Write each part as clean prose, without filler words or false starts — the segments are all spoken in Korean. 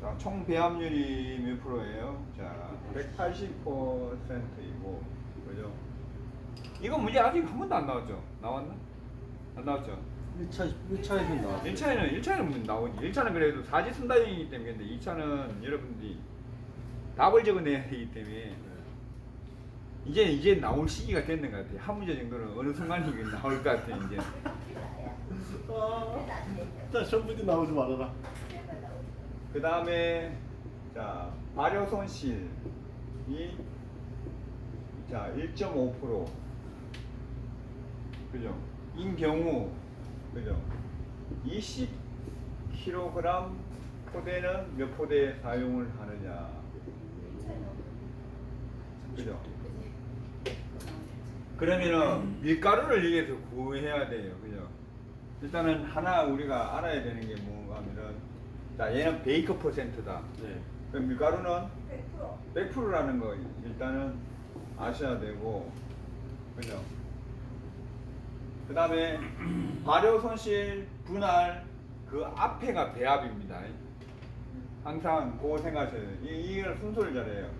자, 총 배합률이 몇 프로예요? 자, 180%이고, 그죠? 이거 문제 아직 한 번도 안 나왔죠? 나왔나? 안 나왔죠? 1차에서 나왔어요. 1차는 문제 나오지. 1차는 그래도 사지선다형이기 때문에, 근데 2차는 여러분들이 답을 적어내야 되기 때문에, 이제 나올 시기가 됐는 것 같아요. 한 문제 정도는 어느 순간 이게 나올 것 같아요, 이제. 자, 전부터 나오지 말아라. 그 다음에, 자, 발효 손실이, 자, 1.5%. 그죠? 인 경우, 그죠? 20kg 포대는 몇 포대 사용을 하느냐. 그죠? 그러면은 밀가루를 여기에서 구해야 돼요. 그죠? 일단은 하나 우리가 알아야 되는 게 뭔가 하면은, 자, 얘는 베이크 퍼센트다. 네. 그럼 밀가루는 100%라는 거 일단은 아셔야 되고, 그죠? 그 다음에 발효 손실 분할 그 앞에가 배합입니다. 항상 그거 생각하셔야 돼요. 이걸 순서를 잘해요.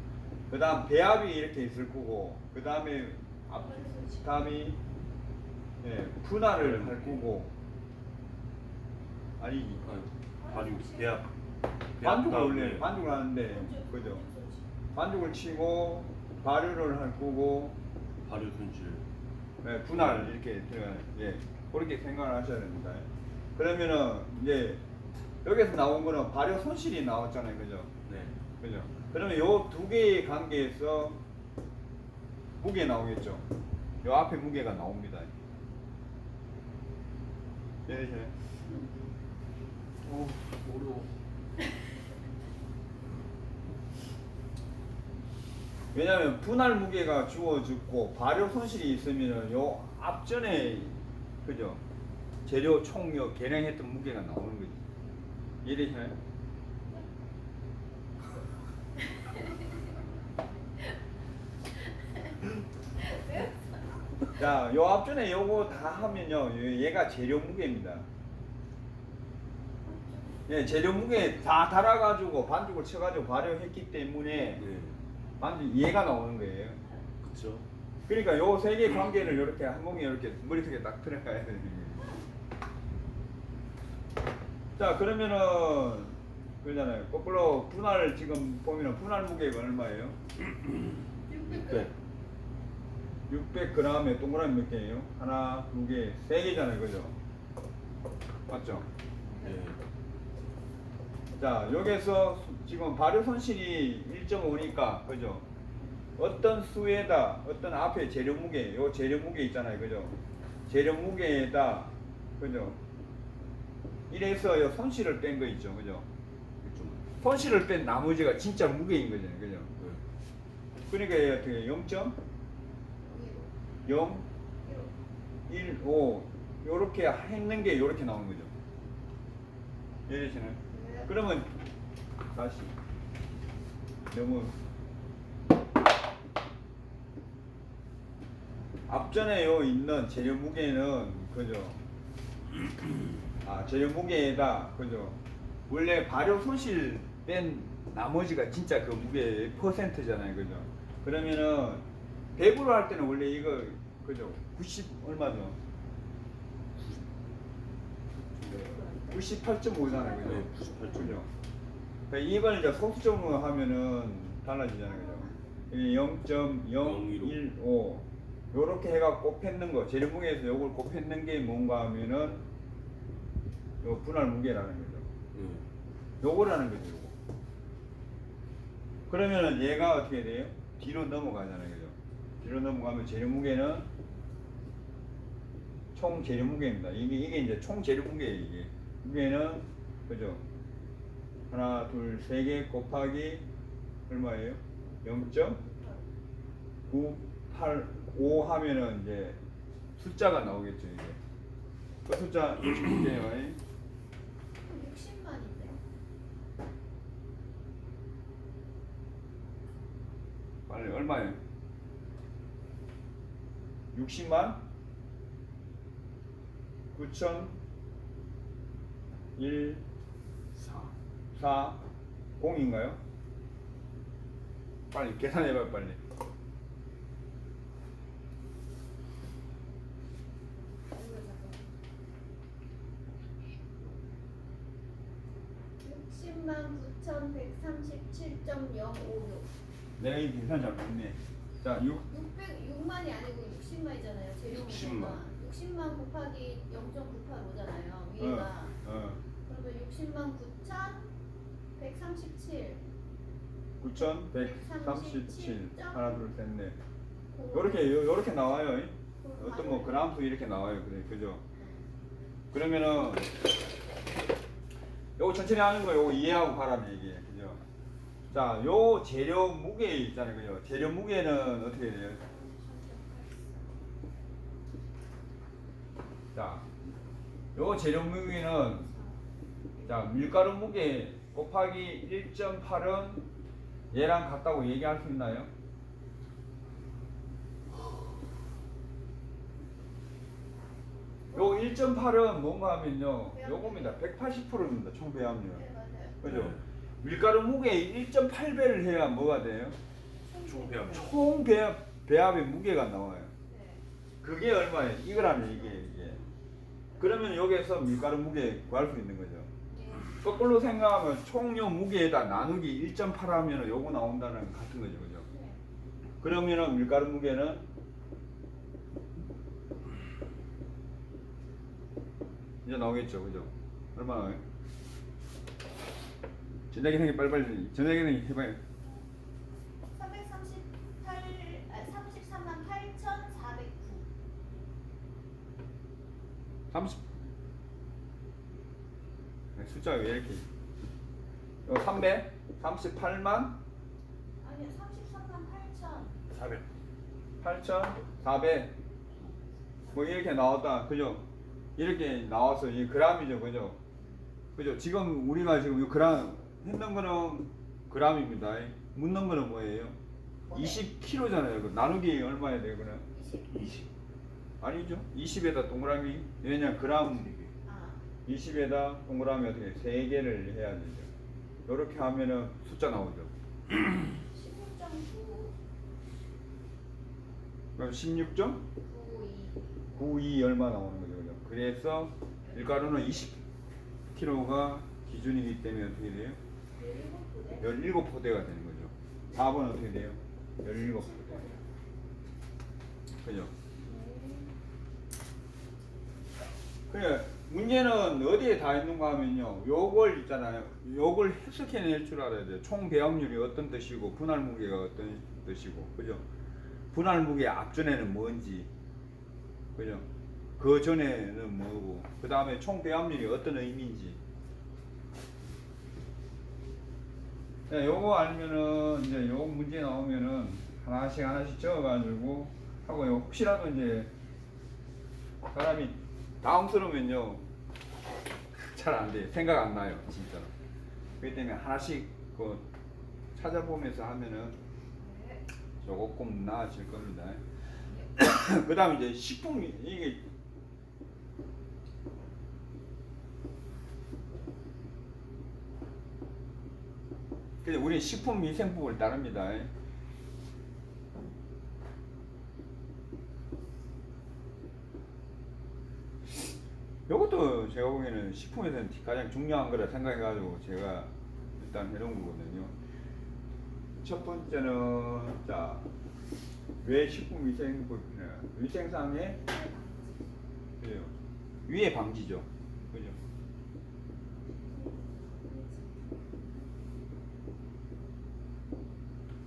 그 다음 배합이 이렇게 있을 거고, 그 다음에 다음이 분할을 할 거고, 아니지. 반죽 대합. 반죽을 원래 반죽을 하는데, 그죠? 반죽을 치고 발효를 할 거고, 발효 손실. 분할 이렇게 들어가요. 예, 그렇게 생각을 하셔야 됩니다. 그러면은 이제 여기서 나온 거는 발효 손실이 나왔잖아요, 그죠? 네. 그죠? 그러면 요 두 개의 관계에서 무게 나오겠죠? 요 앞에 무게가 나옵니다. 이해되시나요? 어려워. 왜냐하면 분할 무게가 주어졌고 발효 손실이 있으면은 요 앞전에, 그죠? 재료 총요 계량했던 무게가 나오는 거지. 이해되시나요? 자, 요 앞전에 요거 다 하면요, 얘가 재료 무게입니다. 예, 재료 무게 다 달아가지고 반죽을 쳐가지고 발효했기 때문에 네. 반죽 얘가 나오는 거예요. 그렇죠. 그러니까 요 세 개 관계를 이렇게 한 봉에 이렇게 머릿속에 딱 들어가야 되는 거예요. 자, 그러면은 그러잖아요. 거꾸로 분할 지금 보면은 분할 무게가 얼마예요? 600. 600g에 동그라미 몇 개예요? 하나, 두 개, 세 개잖아요, 그죠? 맞죠? 네. 자, 여기서 지금 발효 손실이 1.5니까, 그죠? 어떤 수에다, 어떤 앞에 재료 무게, 요 재료 무게 있잖아요, 그죠? 재료 무게에다, 그죠? 이래서 요 손실을 뺀 거 있죠, 그죠? 손실을 뺀 나머지가 진짜 무게인 거잖아요, 그죠? 그러니까 얘 어떻게 0.015 요렇게 했는 게 요렇게 나오는 거죠. 이해되시나요? 그러면 다시 너무 앞전에 요 있는 재료 무게는, 그죠? 아, 재료 무게에다, 그죠? 원래 발효 손실 뺀 나머지가 진짜 그 무게 퍼센트잖아요, 그죠? 그러면은 100으로 할 때는 원래 이거, 그죠? 90 얼마죠? 98.5잖아요, 그죠? 네, 98.5. 그죠? 그러니까 이걸 이제 소수점으로 하면은 달라지잖아요, 그죠? 0.015 요렇게 해갖고 곱했는 거, 재료 무게에서 요걸 곱했는 게 뭔가 하면은 요 분할 무게라는 거죠. 요거라는 거죠, 요거. 그러면은 얘가 어떻게 돼요? 뒤로 넘어가잖아요, 그죠? 뒤로 넘어가면 재료 무게는 총 재료 무게입니다. 이게 이제 총 재료 무게예요, 이게. 무게는, 그죠? 하나, 둘, 세 개 곱하기 얼마예요? 0.985 하면은 이제 숫자가 나오겠죠, 이게. 그 숫자 볼게요. 60만인데. 빨리 얼마예요? 60만? 9천 1 4. 4 0인가요? 빨리 계산해봐요 빨리. 609,137.056. 내가 이 계산 잘못했네. 자 600만이 아니고 60만이잖아요. 재료 60만. 60만 곱하기 0.985잖아요. 위에가. 그러면 60만 9,137. 9,137 하나 둘셋넷 요렇게 나와요. 어떤 뭐 그람수 이렇게 나와요. 그래 그죠? 그러면은 요거 천천히 하는 거 요거 이해하고 가라는 얘기예요. 그죠? 자, 요 재료 무게 있잖아요. 그죠? 재료 무게는 어떻게 돼요? 자, 요 재료 무게는 자, 밀가루 무게 곱하기 1.8은 얘랑 같다고 얘기할 수 있나요? 요 1.8은 뭔가 하면요. 요겁니다. 180%입니다. 총 배합률. 네, 맞아요. 그죠? 네. 밀가루 무게 1.8배를 해야 뭐가 돼요? 총 배합. 총 배합의 무게가 나와요. 네. 그게 얼마예요? 이거라면 이게. 그러면 여기에서 밀가루 무게 구할 수 있는 거죠. 네. 거꾸로 생각하면 총요 무게에다 나누기 1.8 하면 요거 나온다는 같은 거죠. 그죠? 네. 그러면은 밀가루 무게는 이제 나오겠죠. 그죠? 얼마 나와요? 전자기생이 빨리빨리 전자기생이 해봐요. 33만 8,409. 30 숫자가 왜 이렇게 300 38만 아니요, 33만 8천. 400. 8,400 뭐 이렇게 나왔다. 그죠? 이렇게 나와서 이 그람이죠. 그죠? 그죠? 지금 우리가 지금 이 그람 했는 거는 그람입니다. 묻는 거는 뭐예요? 20kg잖아요. 나누기 얼마야 돼요? 그럼 20. 아니죠? 20에다 동그라미 왜냐 그람 아, 20에다 동그라미 어떻게 3개를 해야 되죠. 이렇게 하면은 숫자 나오죠. 16.992. 그럼 16.92 얼마 나오는 거죠. 그죠? 그래서 밀가루는 20kg가 기준이기 때문에 어떻게 돼요? 17부대. 17포대가 되는 거죠. 4번 어떻게 돼요? 17포대. 그죠? 그래 문제는 어디에 다 있는가 하면요. 요걸 있잖아요. 요걸 해석해낼 줄 알아야 돼요. 총 배합률이 어떤 뜻이고 분할 무게가 어떤 뜻이고 그죠? 분할 무게 앞전에는 뭔지 그죠? 그 전에는 뭐고 그 다음에 총 배합률이 어떤 의미인지 네, 요거 알면은 이제 요 문제 나오면은 하나씩 적어가지고 하고 요 혹시라도 이제 사람이 당황스러우면요 잘 안 돼. 생각 안 나요 진짜. 그렇기 때문에 하나씩 그 찾아보면서 하면은 네. 조금 나아질 겁니다. 그 다음 이제 식품 이게 그래서 우리 식품위생법을 따릅니다. 이것도 제가 보기에는 식품에서는 가장 중요한 거라 생각해가지고 제가 일단 해놓은 거거든요. 첫 번째는 자 왜 식품위생법이냐 위생상의 그래요. 위해 방지죠. 그죠?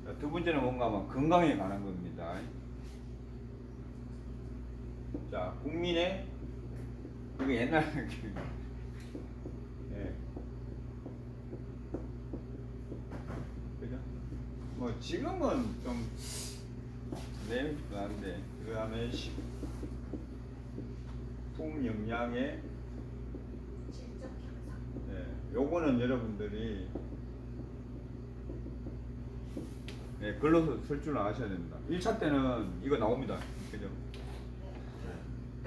자, 두 번째는 뭔가 하면 건강에 관한 겁니다. 자 국민의 이거 옛날 예. 그죠? 뭐 지금은 좀 내용이 많은데 그 다음에 식품 영양의 질적 향상. 예. 요거는 여러분들이 예, 글로 쓸 줄 아셔야 됩니다. 1차 때는 이거 나옵니다. 그죠? 네.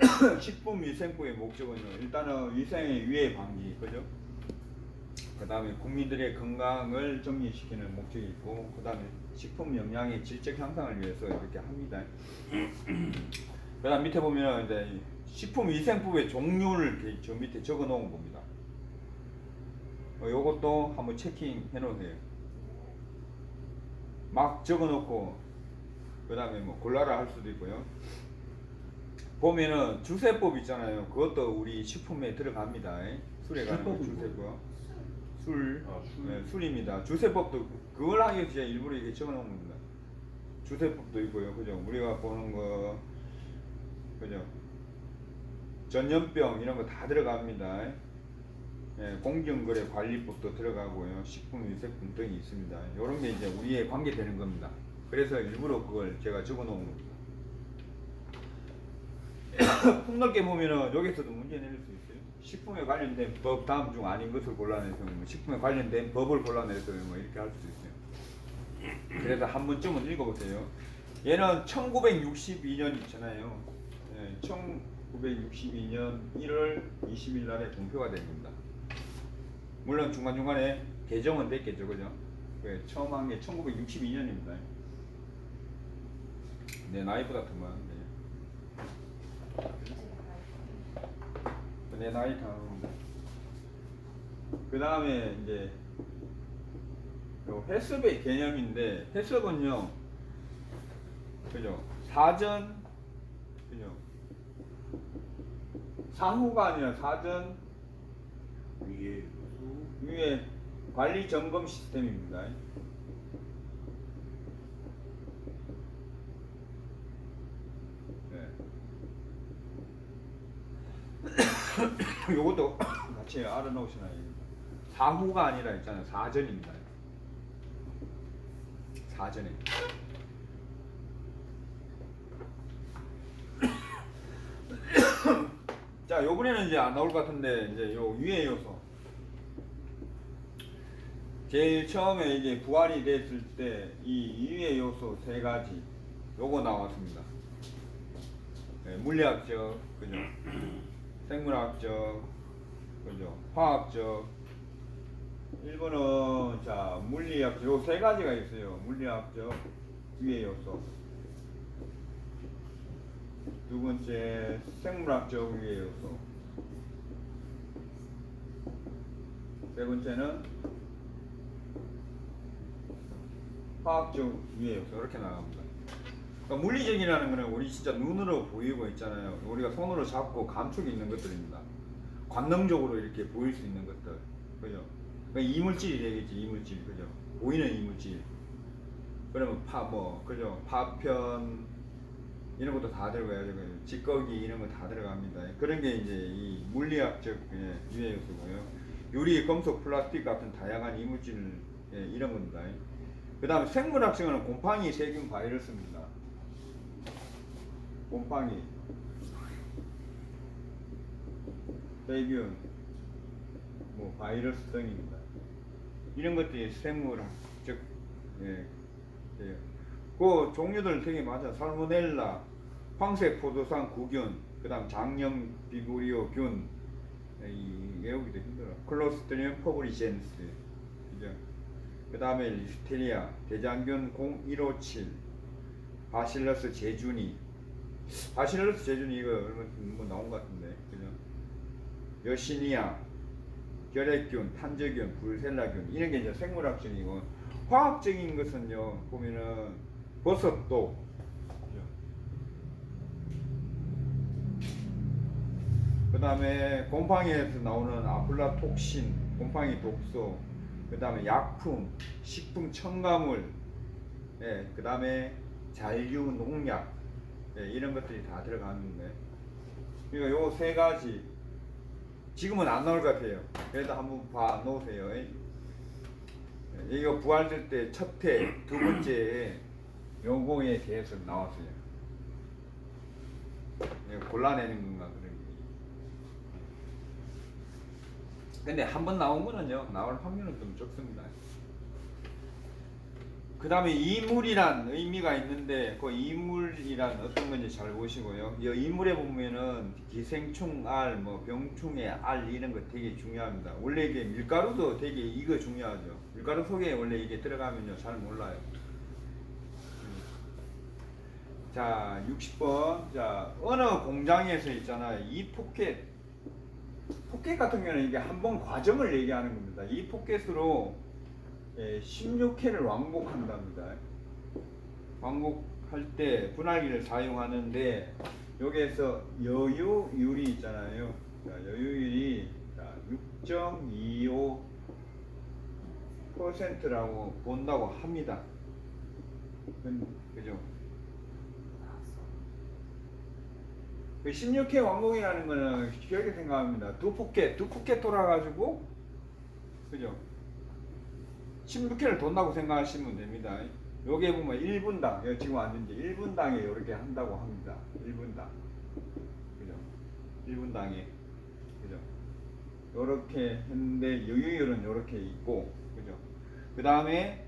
네. 식품위생법의 목적은요. 일단은 위생의 위해 방지, 그죠? 그 다음에 국민들의 건강을 정립시키는 목적이 있고, 그 다음에 식품 영양의 질적 향상을 위해서 이렇게 합니다. 그 다음 밑에 보면 이제 식품위생법의 종류를 이렇게 저 밑에 적어 놓은 겁니다. 요것도 한번 체킹해 놓으세요. 막 적어 놓고, 그 다음에 뭐 골라라 할 수도 있고요. 보면은 주세법 있잖아요. 그것도 우리 식품에 들어갑니다. 술에 관한 거 주세법. 술, 네, 술입니다. 주세법도 그걸 하기 위해서 일부러 이렇게 적어놓은 겁니다. 주세법도 있고요, 그죠? 우리가 보는 거, 그죠? 전염병 이런 거 다 들어갑니다. 예, 공정거래 관리법도 들어가고요, 식품위생법 등이 있습니다. 이런 게 이제 우리에 관계되는 겁니다. 그래서 일부러 그걸 제가 적어놓은 겁니다. 폭넓게 보면은 여기서도 문제 내릴 수 있어요. 식품에 관련된 법 다음 중 아닌 것을 골라내서 뭐 식품에 관련된 법을 골라내서 뭐 이렇게 할 수도 있어요. 그래서 한 번쯤은 읽어보세요. 얘는 1962년 있잖아요. 네, 1962년 1월 20일 날에 공표가 된 겁니다. 물론 중간중간에 개정은 됐겠죠, 그죠? 처음 한 게 1962년입니다. 내 나이보다 더 많은데. 내 나이 다릅니다. 그 다음에 이제 요 해썹의 개념인데, 해썹은요, 그죠? 사전, 그죠? 사후가 아니라 사전 위에 관리 점검 시스템입니다. 요것도 같이 알아놓으시나요? 사후가 아니라 있잖아요. 사전입니다. 사전에. 자, 요번에는 이제 안 나올 것 같은데, 이제 요 유해 요소. 제일 처음에 이제 부활이 됐을 때 이 유해 요소 세 가지 요거 나왔습니다. 네, 물리학적, 그죠? 생물학적, 그죠? 화학적. 1번은 자 물리학적 요 세 가지가 있어요. 물리학적 유해 요소. 두 번째 생물학적 유해 요소. 세 번째는 화학적 유해 요소. 이렇게 나갑니다. 그러니까 물리적이라는 거는 우리 진짜 눈으로 보이고 있잖아요. 우리가 손으로 잡고 감촉이 있는 것들입니다. 관능적으로 이렇게 보일 수 있는 것들, 그죠? 그러니까 이물질이 되겠지, 이물질, 그죠? 보이는 이물질. 그러면 그죠? 파편 이런 것도 다 들어가야죠. 찌꺼기 이런 거 다 들어갑니다. 그런 게 이제 이 물리학적 유해 요소고요. 유리, 금속, 플라스틱 같은 다양한 이물질 이런 겁니다. 그 다음에 생물학적은 곰팡이, 세균, 바이러스입니다. 곰팡이, 세균, 뭐 바이러스 등입니다. 이런 것들이 생물학적 예. 그 종류들 되게 많아. 살모넬라, 황색 포도상 구균, 그 다음 장염 비브리오균, 이 외우기도 힘들어. 클로스트리움 퍼브리젠스, 그죠? 그 다음에 리스테리아, 대장균 0157, 바실러스 제주니. 바실러스 제주니 이거 얼마 뭐 나온 것 같은데, 그죠? 여시니아, 결핵균, 탄저균, 불셀라균 이런 게 이제 생물학적이고, 화학적인 것은요 보면은 버섯도, 그 다음에 곰팡이에서 나오는 아플라톡신, 곰팡이 독소, 그 다음에 약품, 식품 첨가물, 예, 그 다음에 잔류 농약, 예, 이런 것들이 다 들어가는데, 그러니까 요 세 가지 지금은 안 나올 것 같아요. 그래도 한번 봐 놓으세요. 이거 부활될 때 첫 회, 두 번째에 요거에 대해서 나왔어요. 골라내는 건가 그런 게. 근데 한 번 나온 거는요, 나올 확률은 좀 적습니다. 그 다음에 이물이란 의미가 있는데 그 이물이란 어떤 건지 잘 보시고요. 이 이물에 보면은 기생충 알, 뭐 병충해 알 이런 거 되게 중요합니다. 원래 이게 밀가루도 되게 이거 중요하죠. 밀가루 속에 원래 이게 들어가면요 잘 몰라요. 자 60번. 자 어느 공장에서 있잖아요. 이 포켓 같은 경우는 이게 한 번 과정을 얘기하는 겁니다. 이 포켓으로 16회를 왕복한답니다. 왕복할 때 분할기를 사용하는데 여기에서 여유율이 있잖아요. 자, 여유율이 6.25%라고 본다고 합니다. 그죠? 그 16회 왕복이라는 거는 기억에 생각합니다. 두 포켓 돌아가지고 그죠? 16회를 돈다고 생각하시면 됩니다. 여기에 보면 1분당, 여기 지금 왔는지 1분당에 이렇게 한다고 합니다. 1분당. 그죠? 1분당에. 그죠? 요렇게 했는데 여유율은 요렇게 있고, 그죠? 그 다음에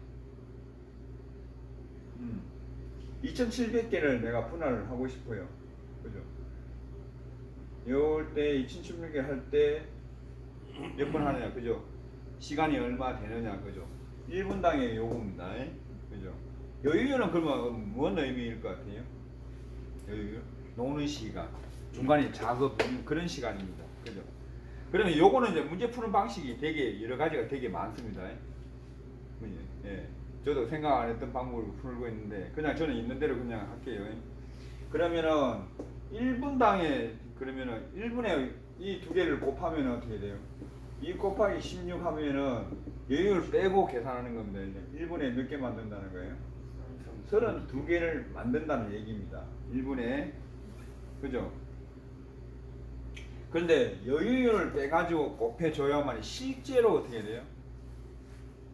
2700개를 내가 분할을 하고 싶어요. 그죠? 요럴 때 2700개 할 때 몇 번 하느냐, 그죠? 시간이 얼마 되느냐, 그죠? 1분당의 요금입니다. 그죠? 여유율은 그러면 뭔 의미일 것 같아요? 여유율? 노는 시간. 중간에 작업, 그런 시간입니다. 그죠? 그러면 요거는 이제 문제 푸는 방식이 되게 여러 가지가 되게 많습니다. 예. 저도 생각 안 했던 방법으로 풀고 있는데, 그냥 저는 있는 대로 그냥 할게요. 그러면은 1분당에, 그러면은 1분에 이 두 개를 곱하면 어떻게 돼요? 2 곱하기 16 하면은 여유를 빼고 계산하는 겁니다. 1분에 몇 개 만든다는 거예요? 32개를 만든다는 얘기입니다. 1분에. 그죠? 그런데 여유율을 빼가지고 곱해줘야만 실제로 어떻게 돼요?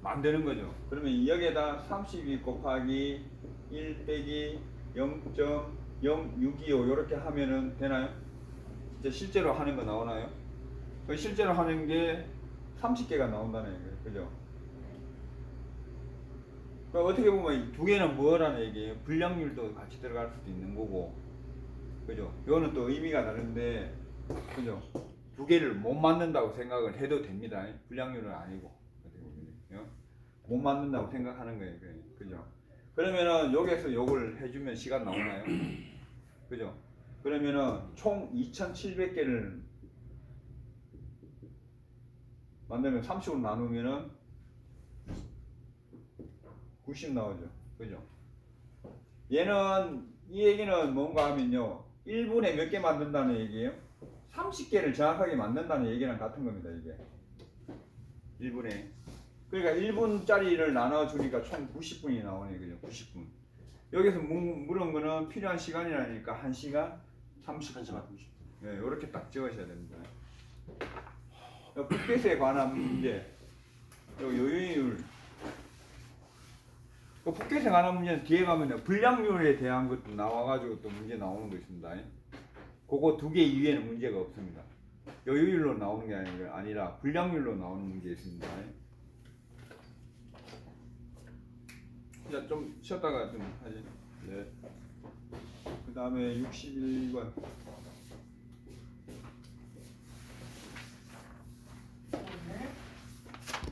만드는 거죠. 그러면 여기에다 32 곱하기 1 빼기 0.0625 이렇게 하면은 되나요? 진짜 실제로 하는 거 나오나요? 실제로 하는 게 30개가 나온다는 얘기예요. 그죠? 그러니까 어떻게 보면 이 두 개는 뭐라는 얘기예요? 불량률도 같이 들어갈 수도 있는 거고, 그죠? 이거는 또 의미가 다른데, 그죠? 두 개를 못 맞는다고 생각을 해도 됩니다. 불량률은 아니고, 어떻게 보면 못 맞는다고 생각하는 거예요. 그죠? 그러면은 여기에서 요걸 해주면 시간 나오나요? 그죠? 그러면은 총 2,700개를 만들면 30으로 나누면은 90 나오죠. 그죠? 얘는, 이 얘기는 뭔가 하면요. 1분에 몇 개 만든다는 얘기예요? 30개를 정확하게 만든다는 얘기랑 같은 겁니다, 이게. 1분에. 그러니까 1분짜리를 나눠주니까 총 90분이 나오네, 그죠? 90분. 여기서 물은 거는 필요한 시간이라니까 1시간 30분. 네, 이렇게 딱 적으셔야 됩니다. 포켓에 관한 문제, 여유율. 포켓에 관한 문제는 뒤에 가면 불량률에 대한 것도 나와가지고 또 문제 나오는 거 있습니다. 그거 두 개 이외에는 문제가 없습니다. 여유율로 나오는 게 아니라 불량률로 나오는 문제 있습니다. 자, 좀 쉬었다가 좀 하지. 네. 그 다음에 61번.